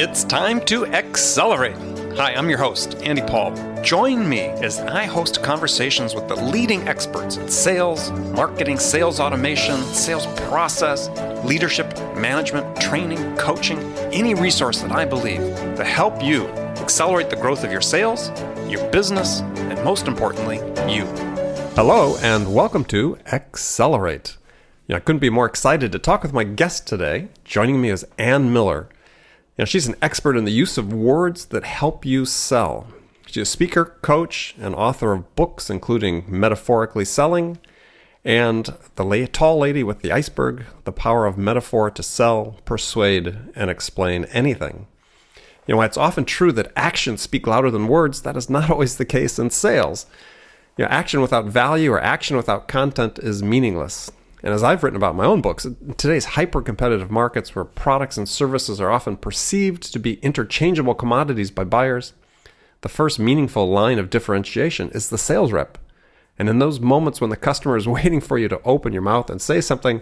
It's time to accelerate. Hi, I'm your host, Andy Paul. Join me as I host conversations with the leading experts in sales, marketing, sales automation, sales process, leadership, management, training, coaching, any resource that I believe to help you accelerate the growth of your sales, your business, and most importantly, you. Hello, and welcome to Accelerate. I couldn't be more excited to talk with my guest today. Joining me is Ann Miller. She's an expert in the use of words that help you sell. She's a speaker, coach, and author of books including Metaphorically Selling and The Tall Lady with the Iceberg, The Power of Metaphor to Sell, Persuade, and Explain Anything. While it's often true that actions speak louder than words, that is not always the case in sales. Action without value or action without content is meaningless. And as I've written about in my own books, in today's hyper-competitive markets where products and services are often perceived to be interchangeable commodities by buyers, the first meaningful line of differentiation is the sales rep. And in those moments when the customer is waiting for you to open your mouth and say something,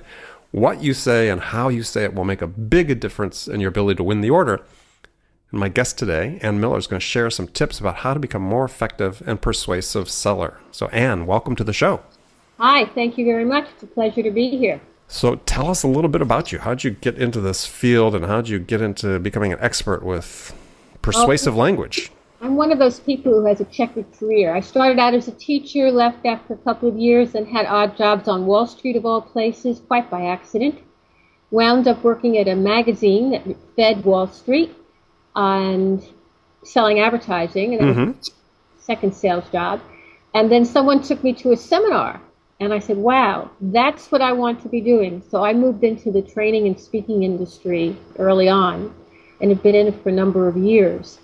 what you say and how you say it will make a big difference in your ability to win the order. And my guest today, Ann Miller, is going to share some tips about how to become a more effective and persuasive seller. So Ann, welcome to the show. Hi, thank you very much. It's a pleasure to be here. So tell us a little bit about you. How'd you get into this field and how'd you get into becoming an expert with persuasive language? I'm one of those people who has a checkered career. I started out as a teacher, left after a couple of years, and had odd jobs on Wall Street of all places, quite by accident. Wound up working at a magazine that fed Wall Street and selling advertising, and that was the second sales job. And then someone took me to a seminar. And I said, wow, that's what I want to be doing. So I moved into the training and speaking industry early on and have been in it for a number of years.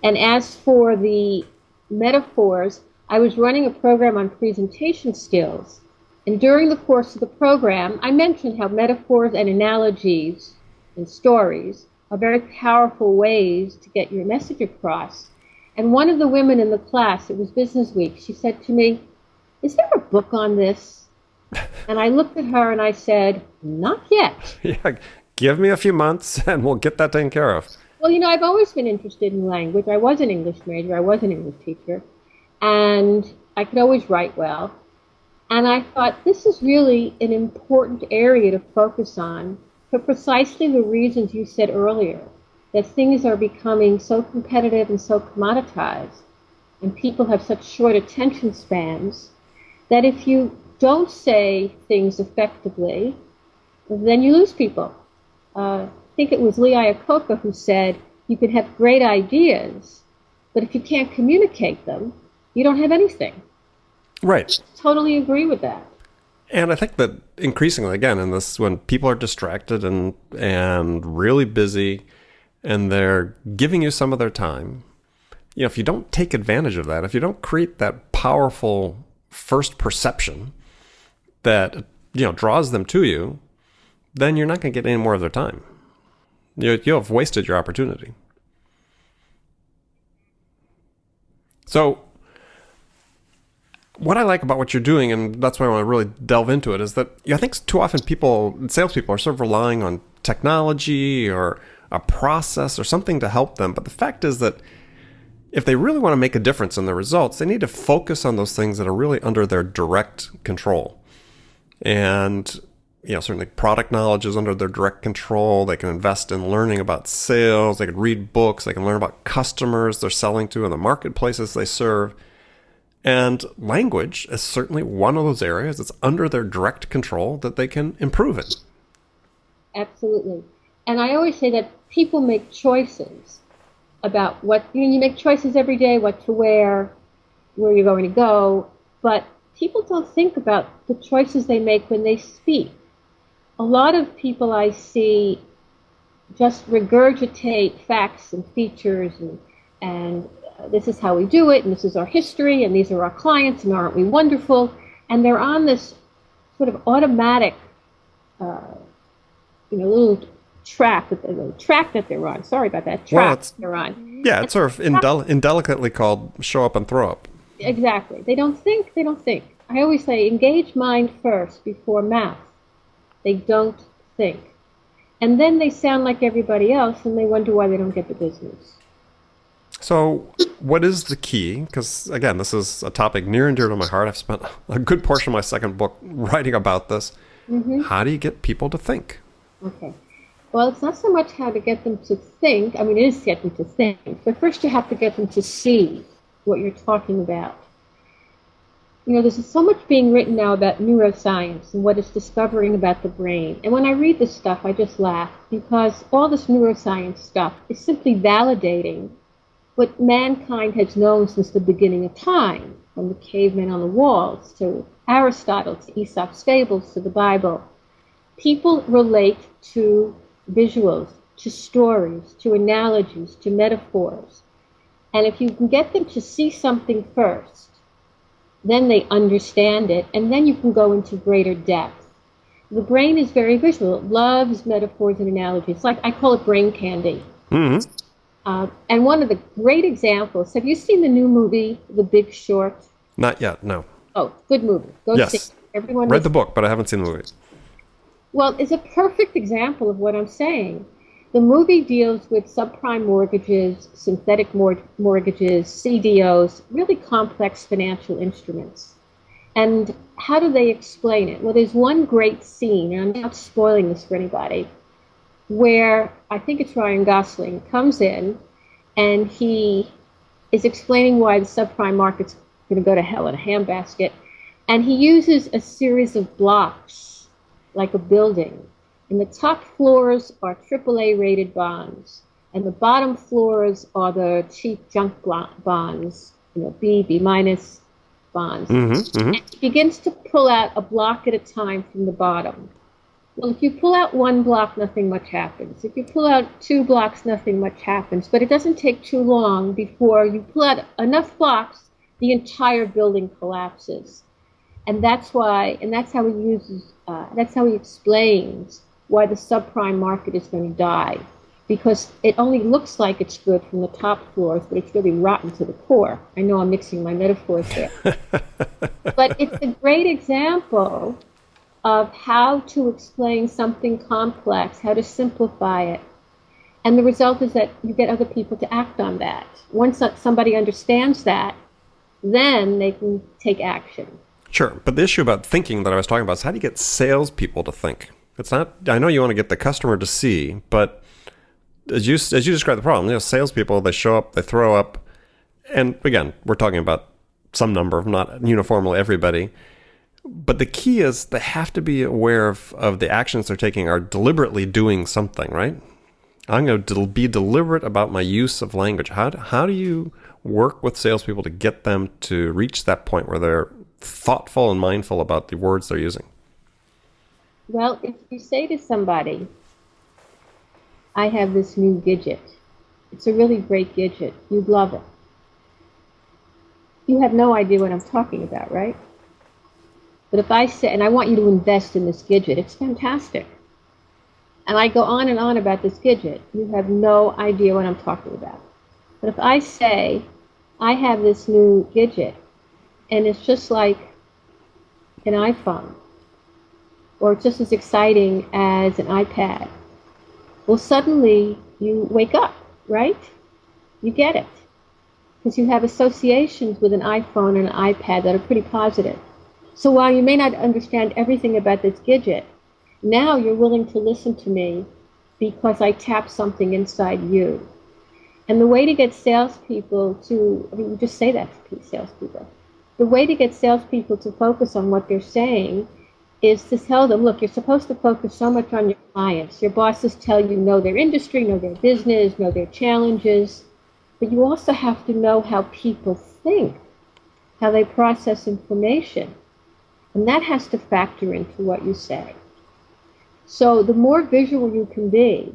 And as for the metaphors, I was running a program on presentation skills. And during the course of the program, I mentioned how metaphors and analogies and stories are very powerful ways to get your message across. And one of the women in the class, it was Business Week, she said to me, is there a book on this? And I looked at her and I said, not yet. Yeah, give me a few months and we'll get that taken care of. Well, I've always been interested in language. I was an English major. I was an English teacher. And I could always write well. And I thought this is really an important area to focus on for precisely the reasons you said earlier, that things are becoming so competitive and so commoditized, and people have such short attention spans, that if you don't say things effectively, then you lose people. I think it was Lee Iacocca who said, you can have great ideas, but if you can't communicate them, you don't have anything. Right. I totally agree with that. And I think that increasingly, again, in this, when people are distracted and really busy, and they're giving you some of their time, if you don't take advantage of that, if you don't create that powerful first perception that draws them to you, then you're not going to get any more of their time. You'll have wasted your opportunity. So what I like about what you're doing, and that's why I want to really delve into it, is that I think too often salespeople are sort of relying on technology or a process or something to help them. But the fact is that if they really want to make a difference in their results, they need to focus on those things that are really under their direct control. And, certainly product knowledge is under their direct control. They can invest in learning about sales. They can read books. They can learn about customers they're selling to and the marketplaces they serve. And language is certainly one of those areas that's under their direct control that they can improve in. Absolutely. And I always say that people make choices about what, you make choices every day, what to wear, where you're going to go, but people don't think about the choices they make when they speak. A lot of people I see just regurgitate facts and features and this is how we do it, and this is our history, and these are our clients, and aren't we wonderful? And they're on this sort of automatic, little track that they're on. Sorry about that. They're on. Yeah, it's sort of indelicately called show up and throw up. Exactly. They don't think. I always say engage mind first before mouth. They don't think. And then they sound like everybody else, and they wonder why they don't get the business. So what is the key? Because, again, this is a topic near and dear to my heart. I've spent a good portion of my second book writing about this. Mm-hmm. How do you get people to think? Okay. Well, it's not so much how to get them to think. I mean, it is to get them to think. But first you have to get them to see what you're talking about. You know, there's so much being written now about neuroscience and what it's discovering about the brain. And when I read this stuff, I just laugh because all this neuroscience stuff is simply validating what mankind has known since the beginning of time, from the cavemen on the walls to Aristotle, to Aesop's fables, to the Bible. People relate to visuals, to stories, to analogies, to metaphors. And if you can get them to see something first, then they understand it, and then you can go into greater depth. The brain is very visual. It loves metaphors and analogies. Like, I call it brain candy. Mm-hmm. And one of the great examples, have you seen the new movie, The Big Short? Not yet, no. Oh, good movie. Go see it. Everyone read the book, but I haven't seen the movie. Well, it's a perfect example of what I'm saying. The movie deals with subprime mortgages, synthetic mortgages, CDOs, really complex financial instruments. And how do they explain it? Well, there's one great scene, and I'm not spoiling this for anybody, where I think it's Ryan Gosling comes in and he is explaining why the subprime market's going to go to hell in a handbasket. And he uses a series of blocks, like a building. And the top floors are AAA rated bonds. And the bottom floors are the cheap junk bonds, you know, B minus bonds. Mm-hmm, mm-hmm. And he begins to pull out a block at a time from the bottom. Well, if you pull out one block, nothing much happens. If you pull out 2 blocks, nothing much happens. But it doesn't take too long before you pull out enough blocks, the entire building collapses. And that's why, and that's how he uses, that's how he explains why the subprime market is going to die. Because it only looks like it's good from the top floors, but it's really rotten to the core. I know I'm mixing my metaphors there. But it's a great example of how to explain something complex, how to simplify it. And the result is that you get other people to act on that. Once somebody understands that, then they can take action. Sure, but the issue about thinking that I was talking about is how do you get salespeople to think? It's not. I know you want to get the customer to see, but as you described the problem, you know, salespeople, they show up, they throw up, and again, we're talking about some number, not uniformly everybody. But the key is they have to be aware of the actions they're taking are deliberately doing something, right? I'm going to be deliberate about my use of language. How do you work with salespeople to get them to reach that point where they're thoughtful and mindful about the words they're using? Well, if you say to somebody, I have this new gadget. It's a really great gadget. You'd love it. You have no idea what I'm talking about, right? But if I say, and I want you to invest in this gadget, it's fantastic. And I go on and on about this gadget, you have no idea what I'm talking about. But if I say, I have this new gadget, and it's just like an iPhone, or it's just as exciting as an iPad, well, suddenly you wake up, right? You get it. Because you have associations with an iPhone and an iPad that are pretty positive. So while you may not understand everything about this gadget, now you're willing to listen to me because I tap something inside you. And the way to get salespeople to, I mean, you just say that to salespeople. The way to get salespeople to focus on what they're saying is to tell them, look, you're supposed to focus so much on your clients. Your bosses tell you know their industry, know their business, know their challenges. But you also have to know how people think, how they process information. And that has to factor into what you say. So the more visual you can be,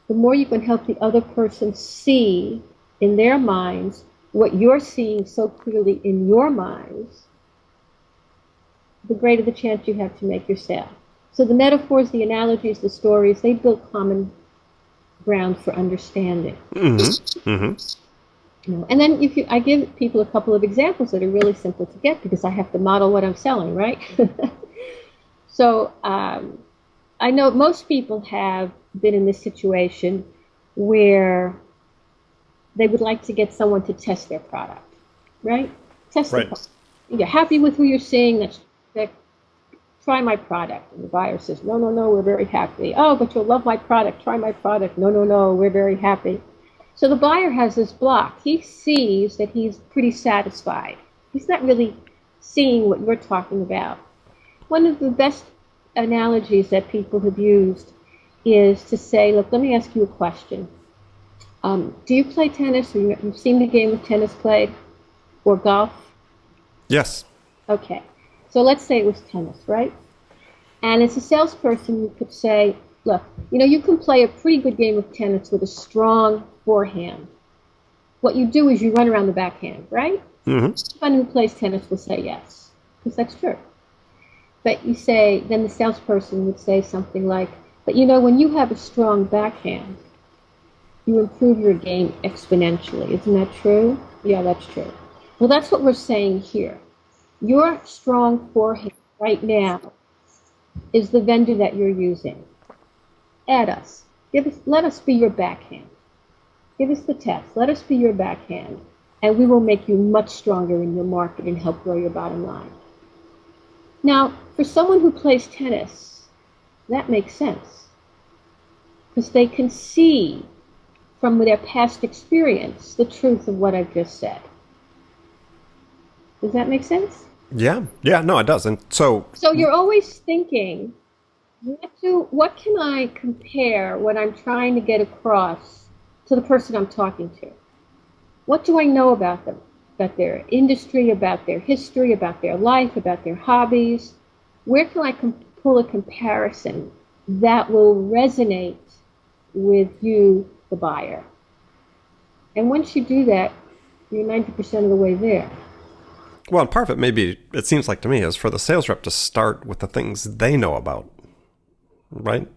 the more you can help the other person see in their minds what you're seeing so clearly in your minds, the greater the chance you have to make your sale. So the metaphors, the analogies, the stories, they build common ground for understanding. Mm-hmm. Mm-hmm. You know, and then I give people a couple of examples that are really simple to get because I have to model what I'm selling, right? So I know most people have been in this situation where they would like to get someone to test their product, right? Test the Right. product. You're happy with who you're seeing, that try my product. And the buyer says, no, no, no, we're very happy. Oh, but you'll love my product. Try my product. No, no, no, we're very happy. So the buyer has this block. He sees that he's pretty satisfied. He's not really seeing what you're talking about. One of the best analogies that people have used is to say, look, let me ask you a question. Do you play tennis? Or you've seen the game of tennis played? Or golf? Yes. Okay. So let's say it was tennis, right? And as a salesperson, you could say, look, you can play a pretty good game of tennis with a strong forehand. What you do is you run around the backhand, right? Mm-hmm. Anyone who plays tennis will say yes, because that's true. But then the salesperson would say something like, but when you have a strong backhand, you improve your game exponentially. Isn't that true? Yeah, that's true. Well, that's what we're saying here. Your strong forehand right now is the vendor that you're using. Add us. Let us be your backhand. Give us the test. Let us be your backhand, and we will make you much stronger in your market and help grow your bottom line. Now, for someone who plays tennis, that makes sense, because they can see from their past experience the truth of what I've just said. Does that make sense? Yeah. Yeah. No, it doesn't. So you're always thinking, what can I compare what I'm trying to get across to the person I'm talking to? What do I know about them? About their industry, about their history, about their life, about their hobbies? Where can I pull a comparison that will resonate with you, the buyer? And once you do that, you're 90% of the way there. Well, and part of it maybe, it seems like to me, is for the sales rep to start with the things they know about, right?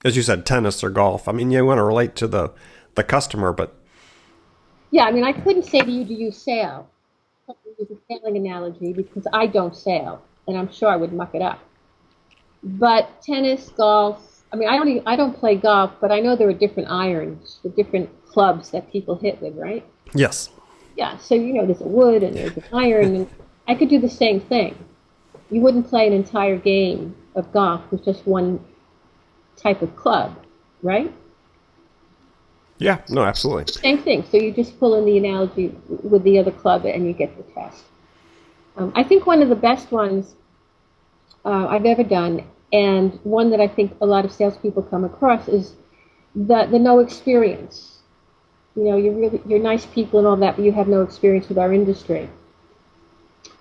As you said, tennis or golf. I mean, you want to relate to the customer, but... Yeah, I mean, I couldn't say to you, do you sail? I use a sailing analogy because I don't sail, and I'm sure I would muck it up. But tennis, golf, I mean, I don't play golf, but I know there are different irons, the different clubs that people hit with, right? Yes. Yeah, so there's a wood and there's an iron, and I could do the same thing. You wouldn't play an entire game of golf with just one type of club, right? Yeah, no, absolutely. Same thing. So you just pull in the analogy with the other club and you get the test. I think one of the best ones I've ever done, and one that I think a lot of salespeople come across, is the no experience. You're nice people and all that, but you have no experience with our industry.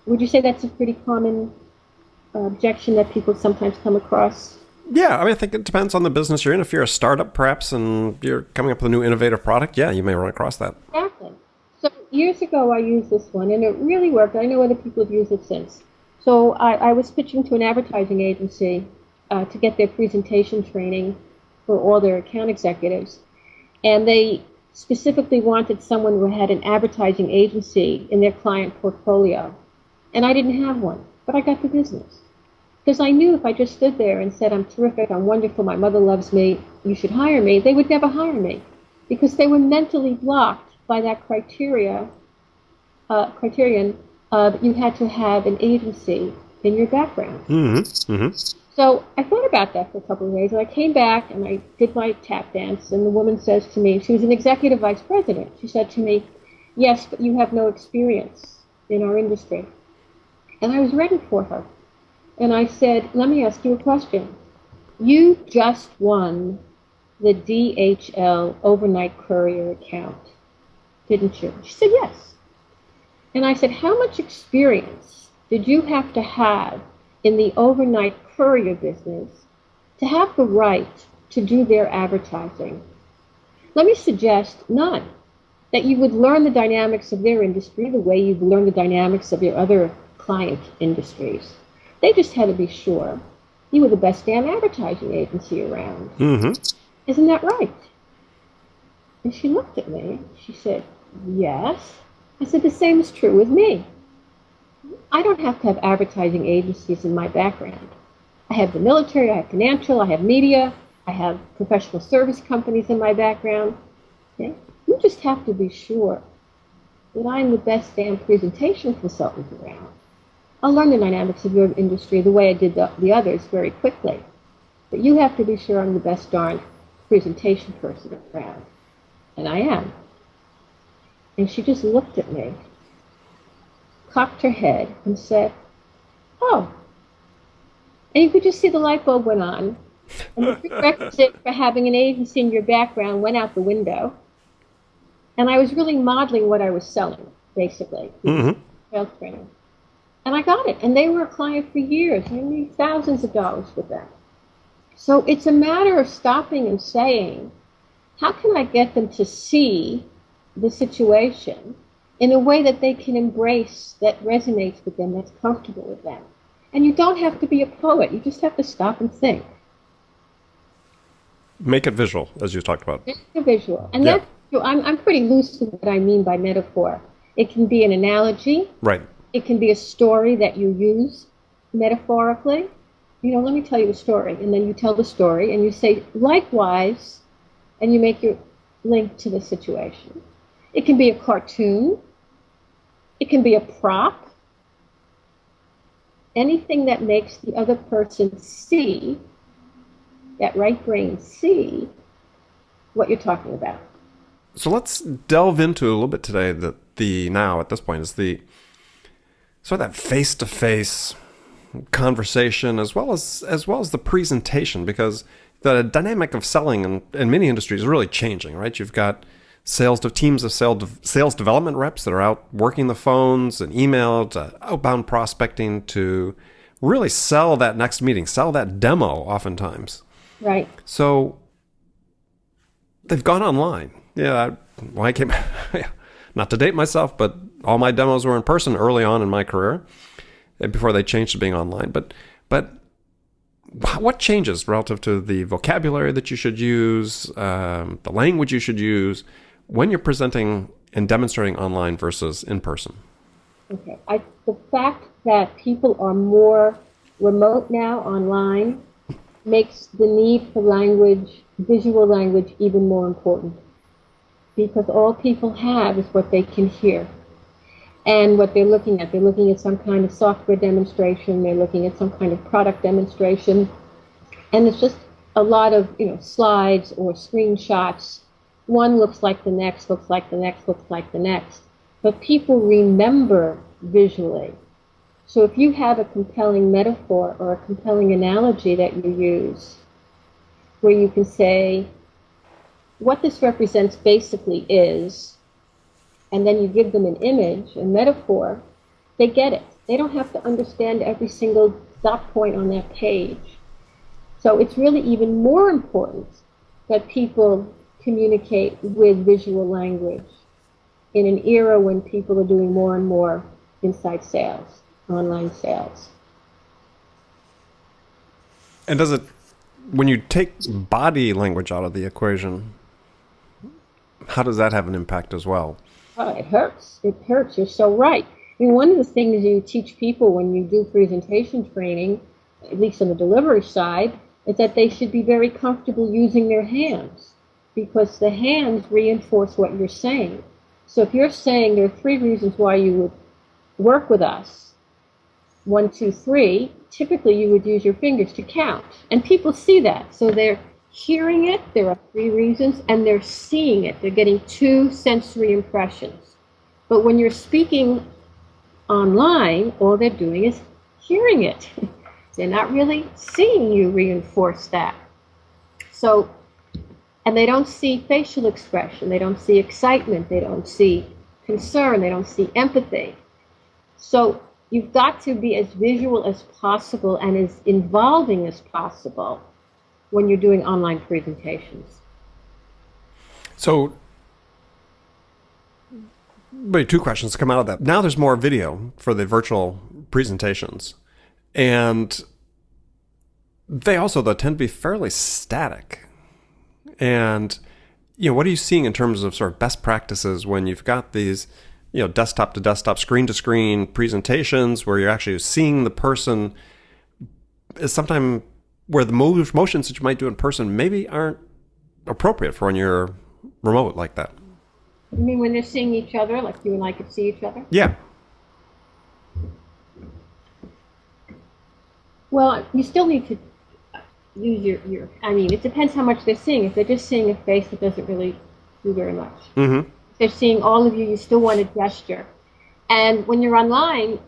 Would you say that's a pretty common objection that people sometimes come across? Yeah, I mean, I think it depends on the business you're in. If you're a startup, perhaps, and you're coming up with a new innovative product, yeah, you may run across that. Exactly. So years ago, I used this one, and it really worked. I know other people have used it since. So I was pitching to an advertising agency to get their presentation training for all their account executives, and they specifically wanted someone who had an advertising agency in their client portfolio. And I didn't have one, but I got the business. Because I knew if I just stood there and said, I'm terrific, I'm wonderful, my mother loves me, you should hire me, they would never hire me. Because they were mentally blocked by that criterion of you had to have an agency in your background. Mm-hmm. Mm-hmm. So I thought about that for a couple of days, and I came back and I did my tap dance, and the woman says to me, she was an executive vice president, she said to me, yes, but you have no experience in our industry. And I was ready for her. And I said, let me ask you a question. You just won the DHL overnight courier account, didn't you? She said, yes. And I said, how much experience did you have to have in the overnight courier business to have the right to do their advertising? Let me suggest none. That you would learn the dynamics of their industry the way you've learned the dynamics of your other client industries. They just had to be sure you were the best damn advertising agency around. Mm-hmm. Isn't that right? And she looked at me. She said, yes. I said, the same is true with me. I don't have to have advertising agencies in my background. I have the military, I have financial, I have media, I have professional service companies in my background. Okay? You just have to be sure that I'm the best damn presentation consultant around. I'll learn the dynamics of your industry the way I did the others very quickly. But you have to be sure I'm the best darn presentation person around. And I am. And she just looked at me, cocked her head, and said, oh. And you could just see the light bulb went on. And the prerequisite for having an agency in your background went out the window. And I was really modeling what I was selling, basically. Sales training. And I got it. And they were a client for years. I made thousands of dollars with them. So it's a matter of stopping and saying, how can I get them to see the situation in a way that they can embrace, that resonates with them, that's comfortable with them? And you don't have to be a poet. You just have to stop and think. Make it visual, as you talked about. Make it visual. And that's, I'm pretty loose with what I mean by metaphor. It can be an analogy. Right. It can be a story that you use metaphorically. Let me tell you a story. And then you tell the story and you say, likewise, and you make your link to the situation. It can be a cartoon. It can be a prop. Anything that makes the other person see, that right brain see, what you're talking about. So let's delve into a little bit today now at this point is the sort of that face-to-face conversation as well as the presentation, because the dynamic of selling in many industries is really changing, right? You've got teams of sales development reps that are out working the phones and email to outbound prospecting to really sell that next meeting, sell that demo oftentimes. Right. So they've gone online. Yeah, I came, not to date myself, but all my demos were in person early on in my career before they changed to being online. But what changes relative to the vocabulary that you should use, the language you should use when you're presenting and demonstrating online versus in person? Okay. The fact that people are more remote now online makes the need for language, visual language, even more important. Because all people have is what they can hear. And what they're looking at some kind of software demonstration, they're looking at some kind of product demonstration. And it's just a lot of, slides or screenshots. One looks like the next, looks like the next, looks like the next. But people remember visually. So if you have a compelling metaphor or a compelling analogy that you use, where you can say, what this represents basically is, and then you give them an image, a metaphor, they get it. They don't have to understand every single dot point on that page. So it's really even more important that people communicate with visual language in an era when people are doing more and more inside sales, online sales. And when you take body language out of the equation, how does that have an impact as well? Oh, it hurts. It hurts. You're so right. One of the things you teach people when you do presentation training, at least on the delivery side, is that they should be very comfortable using their hands, because the hands reinforce what you're saying. So if you're saying there are 3 reasons why you would work with us, 1, 2, 3, typically you would use your fingers to count. And people see that. So they're hearing it, there are 3 reasons, and they're seeing it. They're getting 2 sensory impressions. But when you're speaking online, all they're doing is hearing it. They're not really seeing you reinforce that. So, and they don't see facial expression, they don't see excitement, they don't see concern, they don't see empathy. So you've got to be as visual as possible and as involving as possible when you're doing online presentations. So, maybe 2 questions come out of that. Now there's more video for the virtual presentations. And they also, though, tend to be fairly static. And, what are you seeing in terms of sort of best practices when you've got these, desktop to desktop, screen to screen presentations where you're actually seeing the person is sometimes where the motions that you might do in person maybe aren't appropriate for when you're remote like that. You mean when they're seeing each other, like you and I could see each other? Yeah. Well, you still need to use your I mean, it depends how much they're seeing. If they're just seeing a face, it doesn't really do very much. Mm-hmm. If they're seeing all of you, you still want to gesture. And when you're online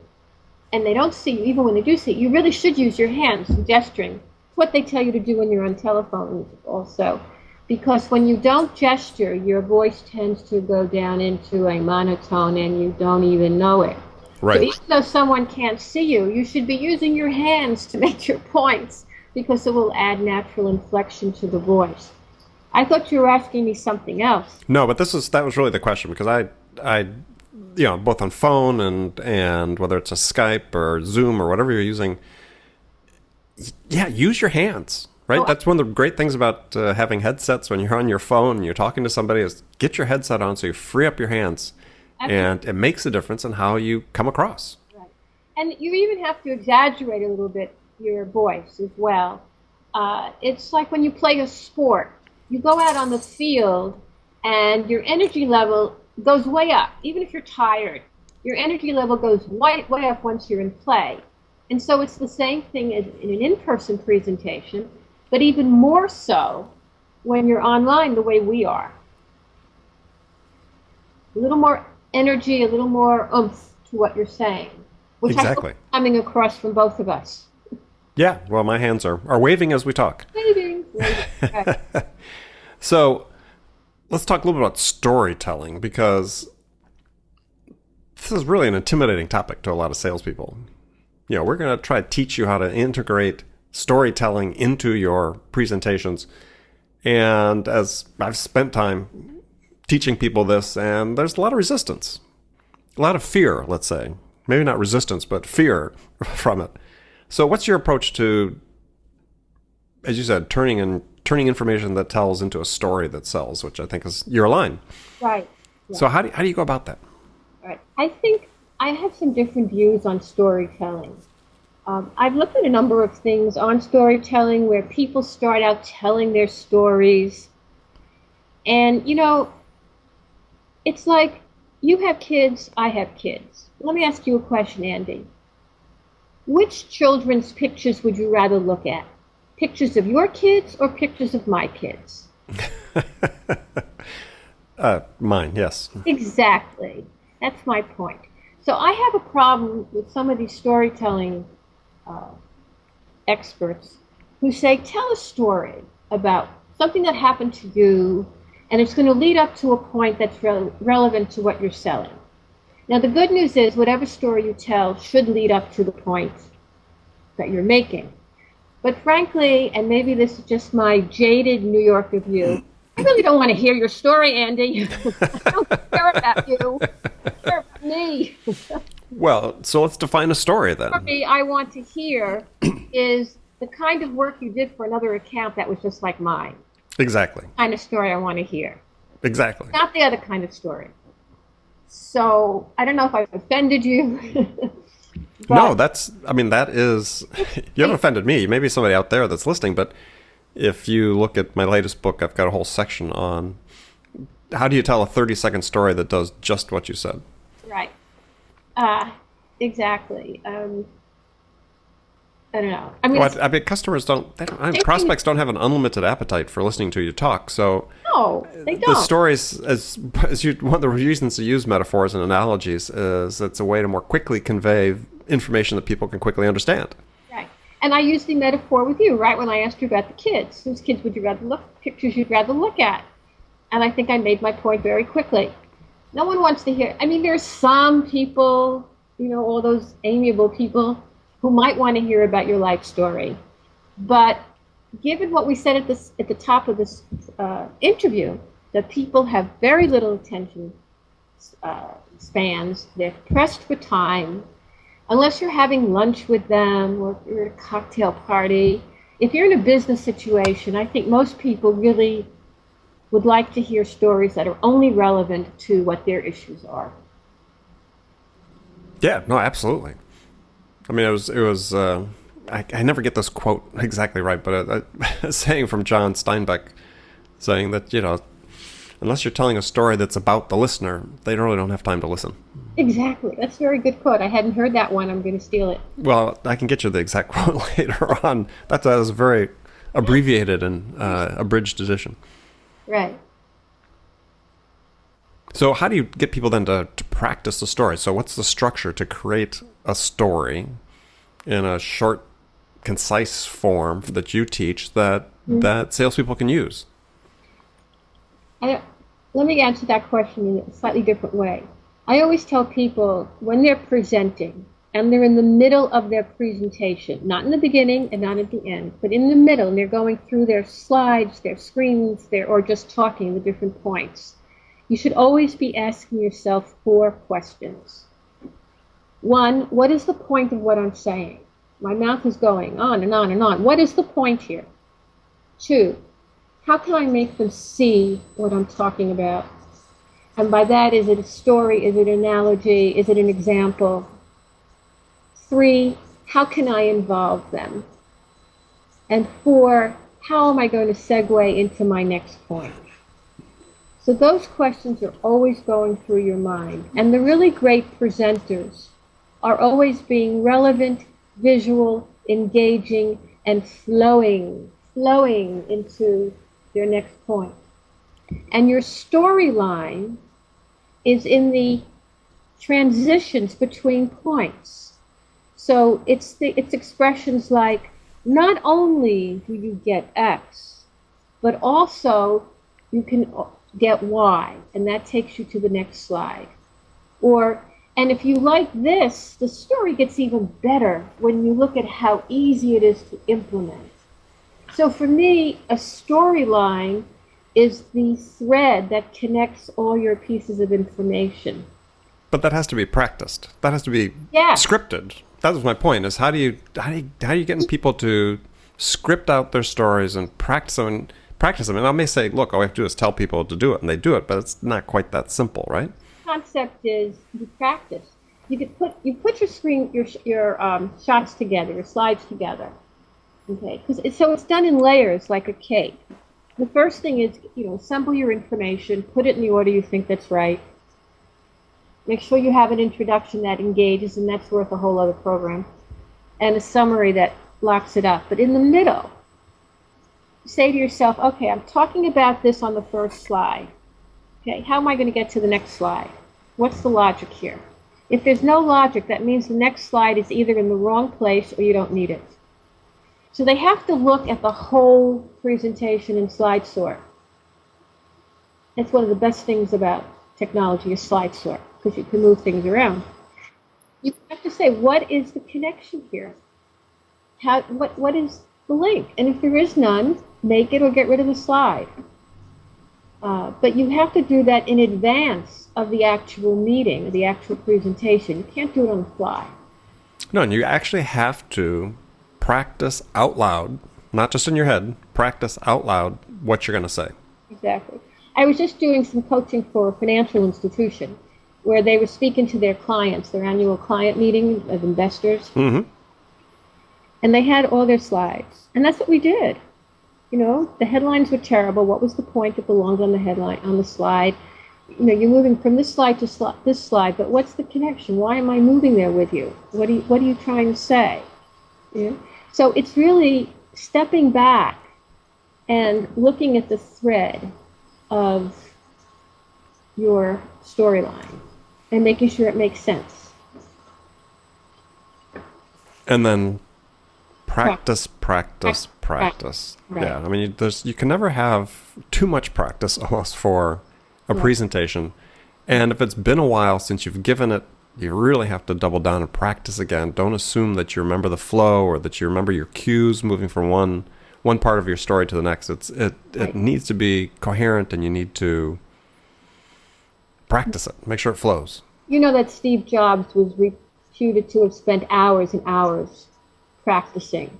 and they don't see you, even when they do see you, you really should use your hands gesturing. It's what they tell you to do when you're on telephones also. Because when you don't gesture, your voice tends to go down into a monotone and you don't even know it. Right. So even though someone can't see you, you should be using your hands to make your points because it will add natural inflection to the voice. I thought you were asking me something else. No, but that was really the question, because I both on phone and whether it's a Skype or Zoom or whatever you're using, use your hands. Right, that's one of the great things about having headsets when you're on your phone and you're talking to somebody is get your headset on so you free up your hands, and it makes a difference in how you come across. Right, and you even have to exaggerate a little bit your voice as well. It's like when you play a sport, you go out on the field and your energy level goes way up. Even if you're tired, your energy level goes way up once you're in play. And so it's the same thing as in an in-person presentation. But even more so when you're online the way we are. A little more energy, a little more oomph to what you're saying. Which exactly. I hope is coming across from both of us. Yeah, well, my hands are waving as we talk. Waving. Right. So let's talk a little bit about storytelling, because this is really an intimidating topic to a lot of salespeople. We're going to try to teach you how to integrate storytelling into your presentations. And as I've spent time teaching people this, and there's a lot of resistance, a lot of fear, let's say. Maybe not resistance, but fear from it. So what's your approach to, as you said, turning information that tells into a story that sells, which I think is your line. Right. Yeah. So how do you go about that? Right. I think I have some different views on storytelling. I've looked at a number of things on storytelling where people start out telling their stories. And, it's like you have kids, I have kids. Let me ask you a question, Andy. Which children's pictures would you rather look at? Pictures of your kids or pictures of my kids? Mine, yes. Exactly. That's my point. So I have a problem with some of these storytelling experts who say, tell a story about something that happened to you, and it's going to lead up to a point that's relevant to what you're selling. Now, the good news is whatever story you tell should lead up to the point that you're making. But frankly, and maybe this is just my jaded New Yorker view, I really don't want to hear your story, Andy. I don't care about you. I care about me. Well, so let's define a story then. The story I want to hear is the kind of work you did for another account that was just like mine. Exactly. The kind of story I want to hear. Exactly. Not the other kind of story. So I don't know if I've offended you. No, that is, you haven't offended me. Maybe somebody out there that's listening, but if you look at my latest book, I've got a whole section on how do you tell a 30-second story that does just what you said. Right. Exactly. I don't know. Customers prospects don't have an unlimited appetite for listening to you talk. So no, they don't. The stories, one of the reasons to use metaphors and analogies is it's a way to more quickly convey information that people can quickly understand. Right. And I used the metaphor with you, right, when I asked you about the kids. Whose kids would you rather pictures you'd rather look at? And I think I made my point very quickly. No one wants to hear. There's some people, all those amiable people who might want to hear about your life story. But given what we said at the top of this interview, that people have very little attention spans, they're pressed for time, unless you're having lunch with them or you're at a cocktail party. If you're in a business situation, I think most people really would like to hear stories that are only relevant to what their issues are. Yeah, no, absolutely. It was I never get this quote exactly right, but a saying from John Steinbeck saying that, unless you're telling a story that's about the listener, they really don't have time to listen. Exactly. That's a very good quote. I hadn't heard that one. I'm going to steal it. Well, I can get you the exact quote later on. That was a very abbreviated and abridged edition. Right. So how do you get people then to practice the story? So what's the structure to create a story in a short, concise form that you teach that salespeople can use? Let me answer that question in a slightly different way. I always tell people when they're presenting and they're in the middle of their presentation, not in the beginning and not at the end, but in the middle, and they're going through their slides, their screens, or just talking the different points. You should always be asking yourself 4 questions. 1, what is the point of what I'm saying? My mouth is going on and on and on. What is the point here? 2, how can I make them see what I'm talking about? And by that, is it a story? Is it an analogy? Is it an example? 3, how can I involve them? And 4, how am I going to segue into my next point? So those questions are always going through your mind. And the really great presenters are always being relevant, visual, engaging, and flowing into their next point. And your storyline is in the transitions between points. So it's expressions like, not only do you get X, but also you can get Y, and that takes you to the next slide. And if you like this, the story gets even better when you look at how easy it is to implement. So for me, a storyline is the thread that connects all your pieces of information. But that has to be practiced. That has to be scripted. That was my point, is how do you get people to script out their stories and practice them? And I may say, look, all we have to do is tell people to do it, and they do it, but it's not quite that simple, right? The concept is you practice. You put your screen, your shots together, your slides together. Okay, so it's done in layers like a cake. The first thing is, assemble your information, put it in the order you think that's right. Make sure you have an introduction that engages, and that's worth a whole other program, and a summary that locks it up. But in the middle, say to yourself, okay, I'm talking about this on the first slide. Okay, how am I going to get to the next slide? What's the logic here? If there's no logic, that means the next slide is either in the wrong place or you don't need it. So they have to look at the whole presentation in slide sort. That's one of the best things about technology is slide sort, because you can move things around. You have to say, what is the connection here? What is the link? And if there is none, make it or get rid of the slide. But you have to do that in advance of the actual meeting, the actual presentation. You can't do it on the fly. No, and you actually have to practice out loud, not just in your head, practice out loud what you're going to say. Exactly. I was just doing some coaching for a financial institution where they were speaking to their clients, their annual client meeting of investors. Mm-hmm. And they had all their slides. And that's what we did. The headlines were terrible. What was the point that belonged on the headline, on the slide? You're moving from this slide to this slide, but what's the connection? Why am I moving there with you? What are you trying to say? So it's really stepping back and looking at the thread of your storyline and making sure it makes sense. And then practice. Right. Yeah, I mean, you can never have too much practice almost for a presentation. And if it's been a while since you've given it, you really have to double down and practice again. Don't assume that you remember the flow or that you remember your cues moving from one part of your story to the next. It needs to be coherent, and you need to practice it. Make sure it flows. That Steve Jobs was reputed to have spent hours and hours practicing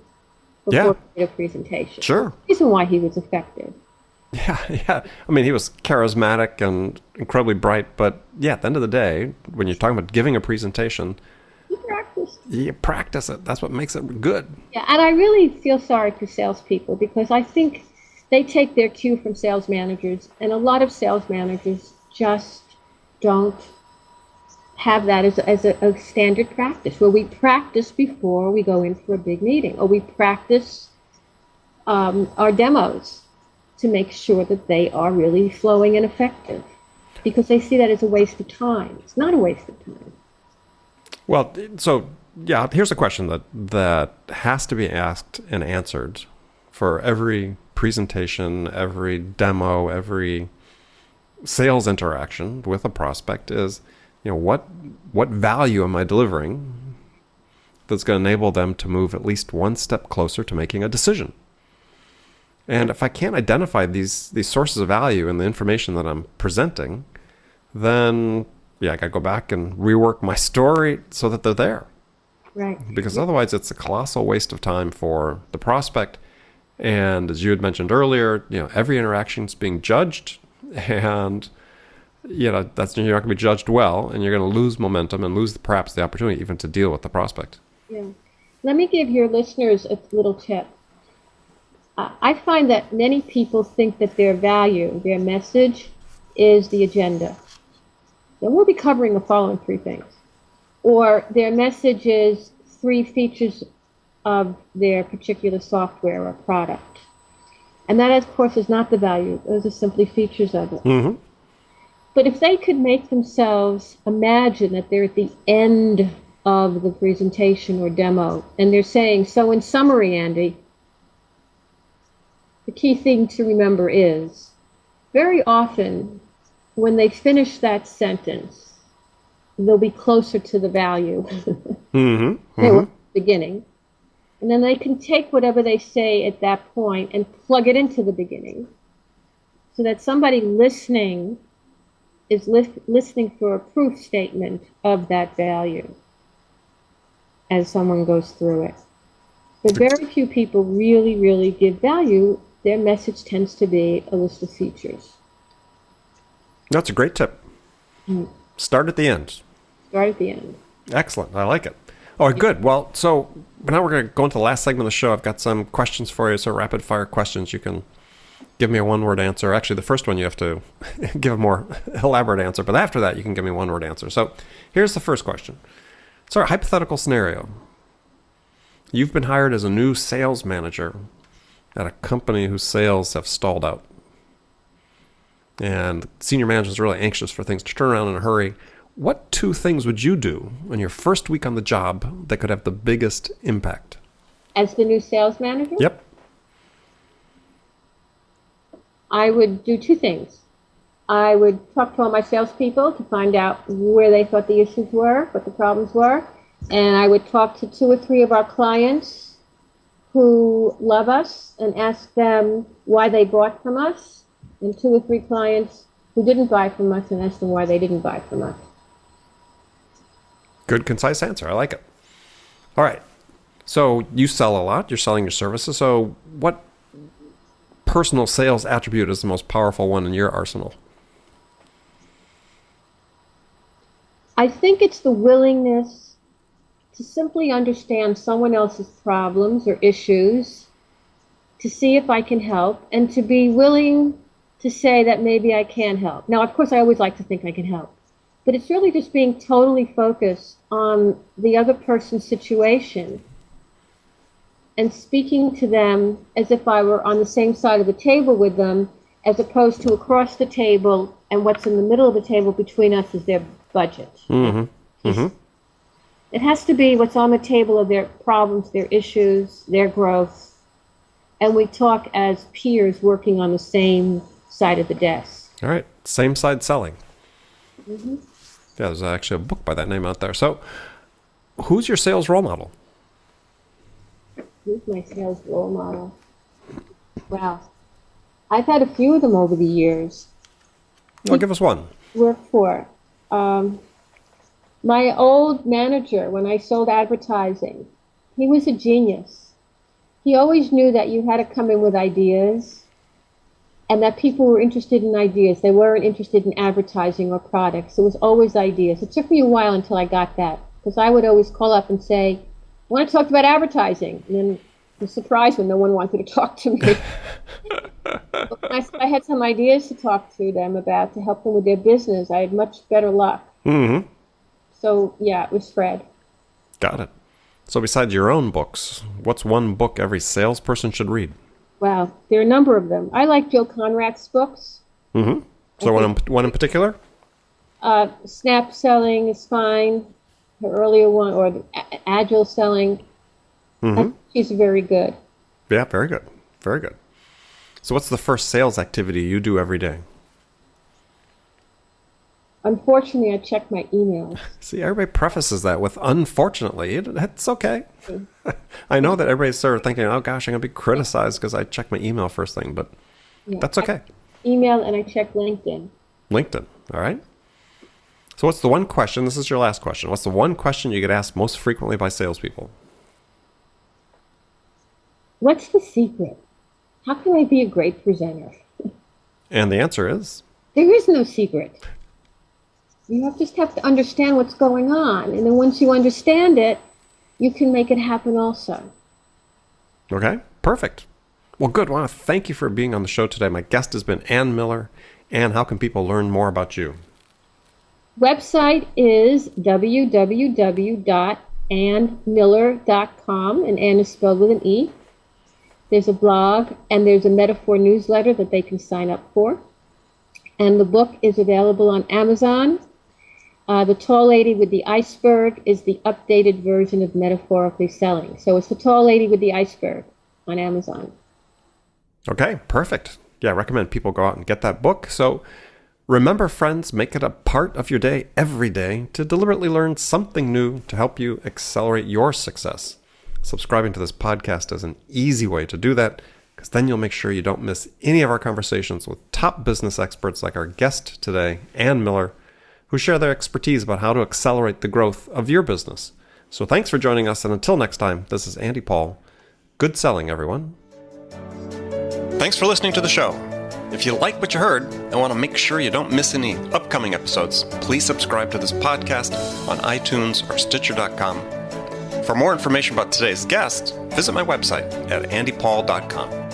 before he did a presentation. Sure. The reason why he was effective. Yeah. I mean, he was charismatic and incredibly bright, but at the end of the day, when you're talking about giving a presentation, he practiced. you practice it. That's what makes it good. Yeah, and I really feel sorry for salespeople because I think they take their cue from sales managers, and a lot of sales managers just don't have that as a standard practice, where we practice before we go in for a big meeting, or we practice our demos to make sure that they are really flowing and effective, because they see that as a waste of time. It's not a waste of time. Well, so yeah, here's a question that has to be asked and answered for every presentation, every demo, every sales interaction with a prospect is, what value am I delivering that's going to enable them to move at least one step closer to making a decision? And if I can't identify these sources of value in the information that I'm presenting, then I got to go back and rework my story so that they're there. Right. Because otherwise it's a colossal waste of time for the prospect. And as you had mentioned earlier, every interaction is being judged, and you're not going to be judged well, and you're going to lose momentum and lose perhaps the opportunity even to deal with the prospect. Yeah. Let me give your listeners a little tip. I find that many people think that their value, their message, is the agenda. Then we'll be covering the following 3 things. Or their message is 3 features of their particular software or product. And that, of course, is not the value. Those are simply features of it. Mm-hmm. But if they could make themselves imagine that they're at the end of the presentation or demo, and they're saying, so in summary, Andy, the key thing to remember is, very often, when they finish that sentence, they'll be closer to the value Mm-hmm. they were at the beginning. And then they can take whatever they say at that point and plug it into the beginning, so that somebody listening is listening for a proof statement of that value as someone goes through it. But very few people really, really give value. Their message tends to be a list of features. That's a great tip. Start at the end. Start at the end. Excellent. I like it. Oh, good. Well, so now we're going to go into the last segment of the show. I've got some questions for you. So rapid fire questions. You can give me a 1-word answer. Actually, the first one you have to give a more elaborate answer. But after that, you can give me a 1-word answer. So here's the first question. So a hypothetical scenario. You've been hired as a new sales manager at a company whose sales have stalled out. And the senior manager is really anxious for things to turn around in a hurry. What 2 things would you do on your first week on the job that could have the biggest impact? As the new sales manager? Yep. I would do 2 things. I would talk to all my salespeople to find out where they thought the issues were, what the problems were. And I would talk to 2 or 3 of our clients who love us and ask them why they bought from us, and 2 or 3 clients who didn't buy from us and ask them why they didn't buy from us. Good, concise answer. I like it. All right. So you sell a lot. You're selling your services. So what personal sales attribute is the most powerful one in your arsenal? I think it's the willingness to simply understand someone else's problems or issues, to see if I can help, and to be willing to say that maybe I can help. Now, of course, I always like to think I can help, but it's really just being totally focused on the other person's situation and speaking to them as if I were on the same side of the table with them, as opposed to across the table, and what's in the middle of the table between us is their budget. Mm-hmm. Mm-hmm. It has to be what's on the table of their problems, their issues, their growth, and we talk as peers working on the same side of the desk. All right. Same side selling. Mm-hmm. Yeah, there's actually a book by that name out there. So who's your sales role model? Who's my sales role model? Wow. I've had a few of them over the years. Well, give us one. Work for. My old manager, when I sold advertising, he was a genius. He always knew that you had to come in with ideas, and that people were interested in ideas. They weren't interested in advertising or products. It was always ideas. It took me a while until I got that. because I would always call up and say, I want to talk about advertising. And then I was surprised when no one wanted to talk to me. But when I had some ideas to talk to them about to help them with their business, I had much better luck. Mm-hmm. So, yeah, it was Fred. Got it. So besides your own books, what's one book every salesperson should read? Wow, there are a number of them. I like Joe Conrad's books. Mm-hmm. So one in particular? Snap Selling is fine. Her earlier one, or Agile Selling. Mm-hmm. She's very good. Yeah, very good. Very good. So what's the first sales activity you do every day? Unfortunately, I check my emails. See, everybody prefaces that with unfortunately. It's okay. I know that everybody's sort of thinking, oh gosh, I'm going to be criticized because I check my email first thing, but that's okay. Email and I check LinkedIn. LinkedIn, all right. So what's the one question, this is your last question, what's the one question you get asked most frequently by salespeople? What's the secret? How can I be a great presenter? And the answer is? There is no secret. You just have to understand what's going on. And then once you understand it, you can make it happen also. Okay, perfect. Well, good. I want to thank you for being on the show today. My guest has been Ann Miller. Ann, how can people learn more about you? Website is www.annmiller.com, and Ann is spelled with an E. There's a blog, and there's a Metaphor newsletter that they can sign up for. And the book is available on Amazon. The Tall Lady with the Iceberg is the updated version of Metaphorically Selling. So it's The Tall Lady with the Iceberg on Amazon. Okay, perfect. Yeah, I recommend people go out and get that book. So remember, friends, make it a part of your day every day to deliberately learn something new to help you accelerate your success. Subscribing to this podcast is an easy way to do that, because then you'll make sure you don't miss any of our conversations with top business experts like our guest today, Ann Miller, who share their expertise about how to accelerate the growth of your business. So thanks for joining us, and until next time, this is Andy Paul. Good selling, everyone. Thanks for listening to the show. If you like what you heard and want to make sure you don't miss any upcoming episodes, please subscribe to this podcast on iTunes or Stitcher.com. For more information about today's guest, visit my website at andypaul.com.